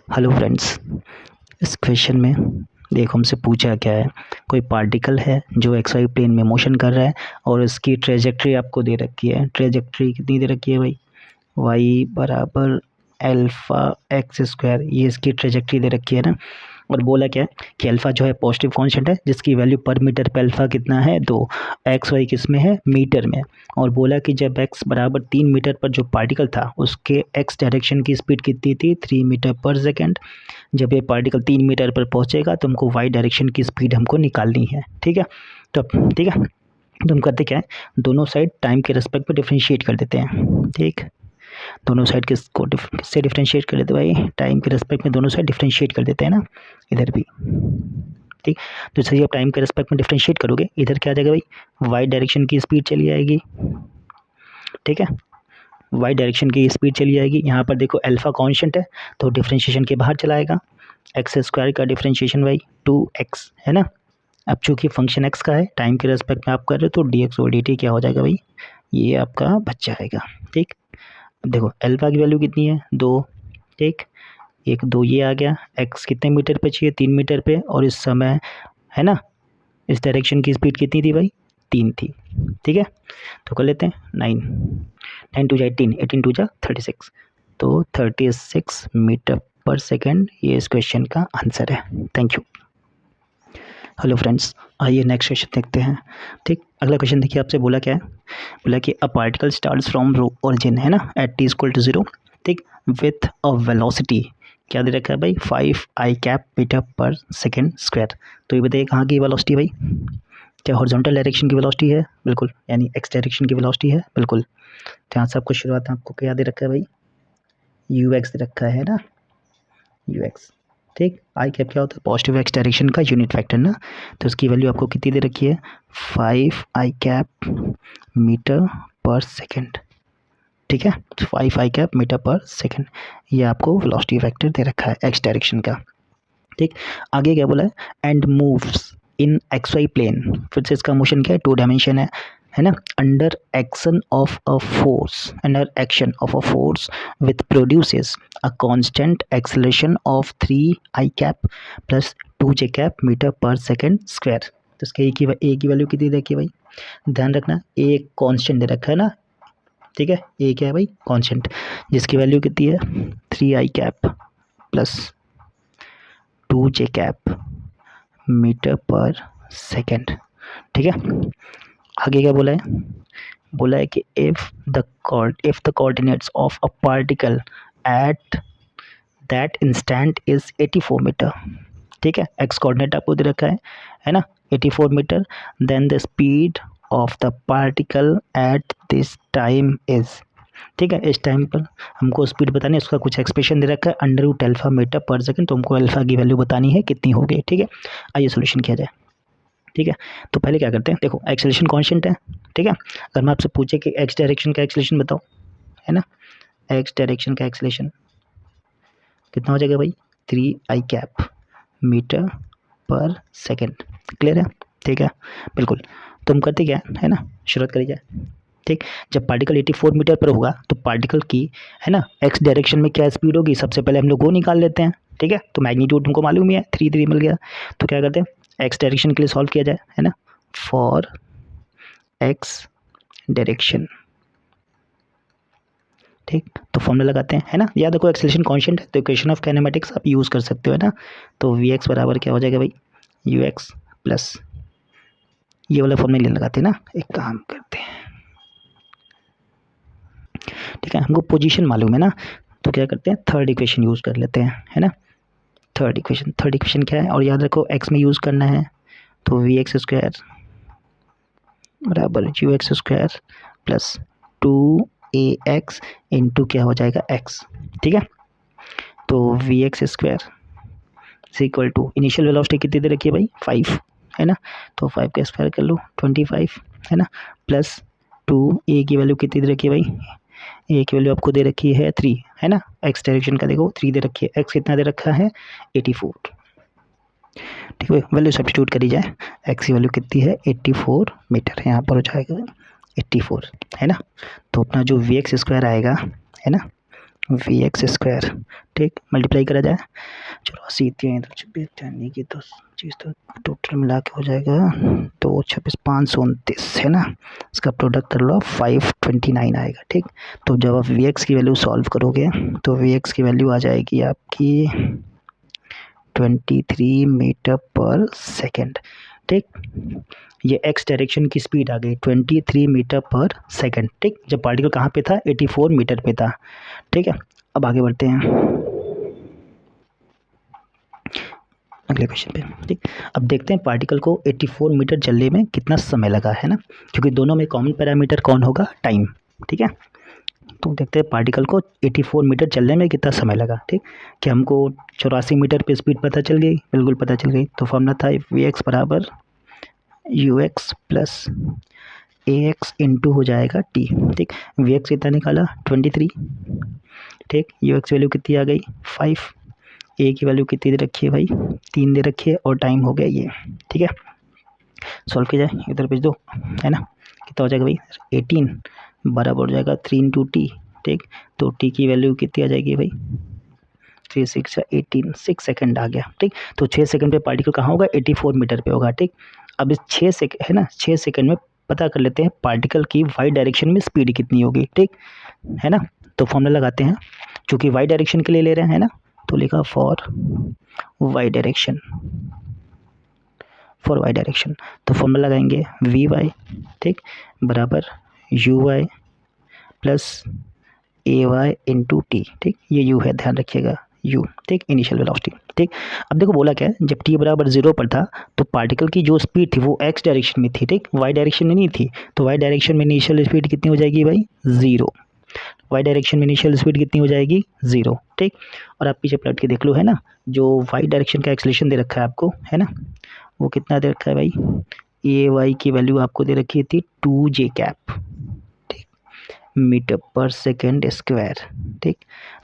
Hello friends, इस question में देखो हमसे पूछा क्या है। कोई पार्टिकल है जो एक्स वाई प्लेन में मोशन कर रहा है और इसकी ट्रेजेक्ट्री आपको दे रखी है। ट्रेजेक्ट्री कितनी दे रखी है भाई? वाई बराबर अल्फ़ा एक्स स्क्वायर, ये इसकी ट्रेजेक्ट्री दे रखी है ना। और बोला क्या है कि अल्फ़ा जो है पॉजिटिव कांस्टेंट है जिसकी वैल्यू पर मीटर पे अल्फ़ा कितना है 2। एक्स वाई किस में है? मीटर में। और बोला कि जब एक्स बराबर 3 मीटर पर जो पार्टिकल था उसके एक्स डायरेक्शन की स्पीड कितनी थी? 3 मीटर पर सेकेंड। जब ये पार्टिकल 3 मीटर पर पहुंचेगा तो हमको वाई डायरेक्शन की स्पीड हमको निकालनी है। ठीक है, तो ठीक है, तो हम करते क्या है, दोनों साइड टाइम के रिस्पेक्ट में डिफ्रेंशिएट कर देते हैं। ठीक, दोनों साइड किससे डिफ्रेंशिएट कर देते भाई? टाइम के रिस्पेक्ट में दोनों साइड डिफ्रेंशिएट कर देते हैं ना, इधर भी। ठीक, तो जैसे आप टाइम के रिस्पेक्ट में डिफ्रेंशिएट करोगे इधर क्या आ जाएगा भाई? वाई डायरेक्शन की स्पीड चली आएगी। ठीक है, वाई डायरेक्शन की स्पीड चली जाएगी। यहाँ पर देखो अल्फ़ा कांस्टेंट है तो डिफ्रेंशिएशन के बाहर चला आएगा। एक्स स्क्वायर का डिफ्रेंशिएशन भाई 2x है ना। अब चूंकि फंक्शन x का है, टाइम के रेस्पेक्ट में आप कर रहे हो तो dx और dt क्या हो जाएगा भाई? ये आपका बच जाएगा। ठीक, अब देखो अल्फ़ा की वैल्यू कितनी है? 2। ठीक, 1 2 ये आ गया। x कितने मीटर पे चाहिए? 3 मीटर पे। और इस समय है ना, इस डायरेक्शन की स्पीड कितनी थी भाई? 3 थी। ठीक है, तो कर लेते हैं 9 9 टू जा 18, 18 टू जा 36, तो 36 मीटर पर सेकेंड ये इस क्वेश्चन का आंसर है। Thank you. हेलो फ्रेंड्स, आइए नेक्स्ट क्वेश्चन देखते हैं। ठीक, अगला क्वेश्चन देखिए, आपसे बोला क्या है? बोला कि a particle starts from origin है ना एट t इक्वल टू 0। ठीक, विथ अ वेलोसिटी क्या दे रखा है भाई? 5 आई cap metre per second square. तो ये बताइए कहाँ की वेलोसिटी भाई? क्या हॉरिजॉन्टल डायरेक्शन की वेलोसिटी है? बिल्कुल, यानी एक्स डायरेक्शन की वेलोसिटी है। बिल्कुल, तो यहाँ से आपको शुरुआत में आपको क्या दे रखा है भाई? यू एक्स दे रखा है ना, यू एक्स। ठीक, आई कैप क्या होता है? पॉजिटिव एक्स डायरेक्शन का यूनिट वेक्टर ना। तो उसकी वैल्यू आपको कितनी दे रखी है? 5 आई कैप मीटर पर सेकेंड। ठीक है, 5 आई कैप मीटर पर सेकेंड, ये आपको वेलोसिटी वेक्टर दे रखा है एक्स डायरेक्शन का। ठीक, आगे क्या बोला है? And moves in X Y plane. फिर से इसका मोशन क्या है? 2 डायमेंशन है ना। Under action of a force, under action of a force with produces a constant acceleration of 3 I cap plus 2 J cap metre per second square. तो इसके ए की वैल्यू कितनी देखिए भाई? ध्यान रखना, ए कांस्टेंट दे रखा है ना। ठीक है, ए क्या है भाई? कांस्टेंट, जिसकी वैल्यू कितनी है? 3 I cap plus 2 J cap metre per second. ठीक है, आगे क्या बोला है? बोला है कि if the coordinates of a particle at that instant is 84 metre. ठीक है, एक्स कोऑर्डिनेट आपको दे रखा है ना, 84 metre. Then the speed of the particle at this time is. ठीक है, इस टाइम पर हमको स्पीड बतानी है, उसका कुछ एक्सप्रेशन दे रखा है √अल्फ़ा मीटर पर सेकंड। तो हमको अल्फ़ा की वैल्यू बतानी है कितनी हो गई। ठीक है, आइए सोल्यूशन किया जाए। ठीक है, तो पहले क्या करते हैं, देखो एक्सेलरेशन कांस्टेंट है। ठीक है, अगर मैं आपसे पूछे कि एक्स डायरेक्शन का एक्सेलरेशन बताओ, है ना, एक्स डायरेक्शन का एक्सेलरेशन कितना हो जाएगा भाई? 3 I cap metre per second. Clear है? ठीक है, बिल्कुल। तो हम करते क्या है ना, शुरुआत करी जाए। ठीक, जब पार्टिकल 84 मीटर पर होगा तो पार्टिकल की है ना एक्स डायरेक्शन में क्या स्पीड होगी? सबसे पहले हम लोग वो निकाल लेते हैं। ठीक है, तो मैग्नीट्यूड हमको मालूम ही है, 3 3 मिल गया। तो क्या करते हैं, एक्स डायरेक्शन के लिए सॉल्व किया जाए, है ना। फॉर एक्स डायरेक्शन, ठीक, तो फॉर्मूला लगाते हैं, है ना। याद रखो एक्सेलरेशन कांस्टेंट है तो इक्वेशन ऑफ काइनेमेटिक्स आप यूज़ कर सकते हो, है ना। तो वी एक्स बराबर क्या हो जाएगा भाई? यू एक्स प्लस ये वाला फॉर्मूला लगाते हैं ना। एक काम करते हैं, ठीक है, हमको पोजीशन मालूम है ना, तो क्या करते हैं, थर्ड इक्वेशन यूज़ कर लेते हैं, है ना। थर्ड इक्वेशन क्या है? और याद रखो एक्स में यूज़ करना है, तो वी एक्स स्क्वायर बराबर U X square plus 2ax into क्या हो जाएगा? एक्स। ठीक है, तो V X square is equal to initial velocity कितनी दे रखी है भाई? 5, है ना। तो 5 का स्क्वायर कर लो 25, है ना, प्लस 2 ए की वैल्यू कितनी दे रखी है भाई? ए की वैल्यू आपको दे रखी है 3, है ना। एक्स डायरेक्शन का देखो 3 दे रखी है, एक्स कितना दे रखा है? 84। ठीक है, वैल्यू सब्स्टिट्यूट करी जाए, एक्स की वैल्यू कितनी है? 84 मीटर, यहाँ पर हो जाएगा 84, है ना। तो अपना जो वी एक्स स्क्वायर आएगा, है ना, वी एक्स स्क्वायर, ठीक, मल्टीप्लाई करा जाए 84 3 यानी कि तो चीज़ तो टोटल मिला के हो जाएगा 2 26 529 है ना, इसका प्रोडक्ट कर लो 529 आएगा, ठीक। तो जब आप वी एक्स की वैल्यू सॉल्व करोगे तो वी एक्स की वैल्यू आ जाएगी आपकी 23 मीटर पर सेकेंड, ठीक। ये एक्स डायरेक्शन की स्पीड आ गई 23 मीटर पर सेकेंड, ठीक। जब पार्टिकल कहाँ पे था, 84 मीटर पे था, ठीक है। अब आगे बढ़ते हैं अगले क्वेश्चन पे, ठीक। अब देखते हैं पार्टिकल को 84 मीटर चलने में कितना समय लगा, है ना, क्योंकि दोनों में कॉमन पैरामीटर कौन होगा, टाइम, ठीक है। तो देखते हैं पार्टिकल को 84 मीटर चलने में कितना समय लगा, ठीक। कि हमको 84 मीटर पे स्पीड पता चल गई, बिल्कुल पता चल गई। तो फॉर्मूला था वी एक्स बराबर यू एक्स प्लस ए एक्स इंटू हो जाएगा टी, ठीक। वी एक्स कितना निकाला 23, ठीक। यू एक्स वैल्यू कितनी आ गई 5, ए की वैल्यू कितनी दे रखी है भाई 3 दे रखी है, और टाइम हो गया ये, ठीक है। सॉल्व किया जाए, इधर भेज दो, है ना, कितना हो जाएगा भाई 18 बराबर हो जाएगा 3 इंटू टी, ठीक। तो टी की वैल्यू कितनी आ जाएगी भाई 3 6 18, 6 सेकंड आ गया, ठीक। तो 6 सेकंड पे पार्टिकल कहाँ होगा 84 मीटर पे होगा, ठीक। अब इस 6 सेकंड है ना, 6 सेकंड में पता कर लेते हैं पार्टिकल की वाई डायरेक्शन में स्पीड कितनी होगी, ठीक है ना। तो फॉर्मूला लगाते हैं, चूँकि वाई डायरेक्शन के लिए ले रहे हैं, है ना, तो लिखा for Y direction, for Y direction. तो फॉर्मूला लगाएंगे वी वाई, ठीक, बराबर U Y plus A Y into T, ठीक। ये यू है, ध्यान रखिएगा यू, ठीक, इनिशियल वेलोसिटी, ठीक। अब देखो बोला क्या है, जब टी बराबर 0 पर था तो पार्टिकल की जो स्पीड थी वो एक्स डायरेक्शन में थी, ठीक, वाई डायरेक्शन में नहीं थी। तो वाई डायरेक्शन में इनिशियल स्पीड कितनी हो जाएगी भाई 0, वाई डायरेक्शन में इनिशियल स्पीड कितनी हो जाएगी 0, ठीक। और आप पीछे पलट के देख लो, है ना, जो वाई डायरेक्शन का एक्सेलरेशन दे रखा है आपको, है ना, वो कितना दे रखा है भाई, ए वाई की वैल्यू आपको दे रखी थी 2 जे कैप, ठीक, मीटर पर सेकेंड स्क्वायर, ठीक।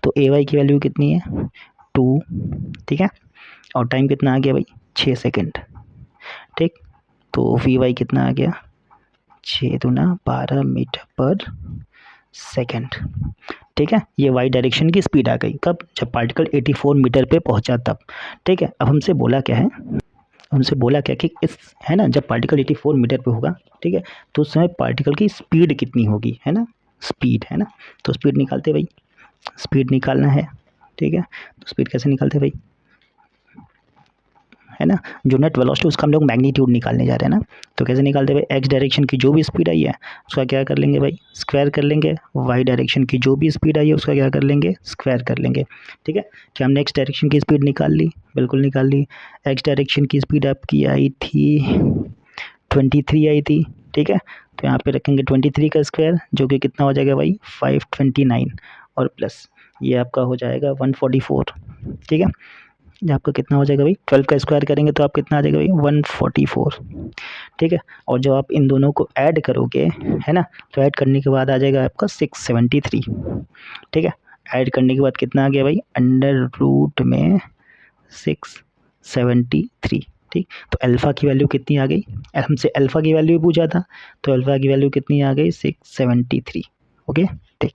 तो ए वाई की वैल्यू कितनी है 2, ठीक है, और टाइम कितना आ गया भाई 6 सेकेंड, ठीक। तो वी वाई कितना आ गया 6 दूना 12 मीटर पर सेकेंड, ठीक है। ये वाई डायरेक्शन की स्पीड आ गई कब, जब पार्टिकल 84 मीटर पे पहुंचा तब, ठीक है। अब हमसे बोला क्या है, हमसे बोला क्या कि इस, है ना, जब पार्टिकल 84 मीटर पे होगा, ठीक है, तो उस समय पार्टिकल की स्पीड कितनी होगी, है ना, स्पीड, है ना। तो स्पीड निकालते भाई, स्पीड निकालना है, ठीक है। तो स्पीड कैसे निकालते भाई, है ना, जो नेट वेलोसिटी उसका हम लोग मैग्नीट्यूड निकालने जा रहे हैं ना। तो कैसे निकालते भाई, एक्स डायरेक्शन की जो भी स्पीड आई है उसका क्या कर लेंगे भाई स्क्वायर कर लेंगे, वाई डायरेक्शन की जो भी स्पीड आई है उसका क्या कर लेंगे स्क्वायर कर लेंगे, ठीक है। क्या हमने एक्स डायरेक्शन की स्पीड निकाल ली, बिल्कुल निकाल ली। एक्स डायरेक्शन की स्पीड आपकी आई थी 23 आई थी, ठीक है। तो यहाँ पे रखेंगे 23 का स्क्वायर, जो कि कितना हो जाएगा भाई 529, और प्लस ये आपका हो जाएगा 144, ठीक है। ये आपका कितना हो जाएगा भाई 12 का स्क्वायर करेंगे तो आप कितना आ जाएगा भाई 144, ठीक है। और जब आप इन दोनों को ऐड करोगे, है ना, तो ऐड करने के बाद आ जाएगा आपका 673, ठीक है। ऐड करने के बाद कितना आ गया भाई अंडर रूट में 673, ठीक। तो अल्फ़ा की वैल्यू कितनी आ गई, हमसे अल्फ़ा की वैल्यू पूछा था, तो अल्फ़ा की वैल्यू कितनी आ गई 673, ओके, ठीक।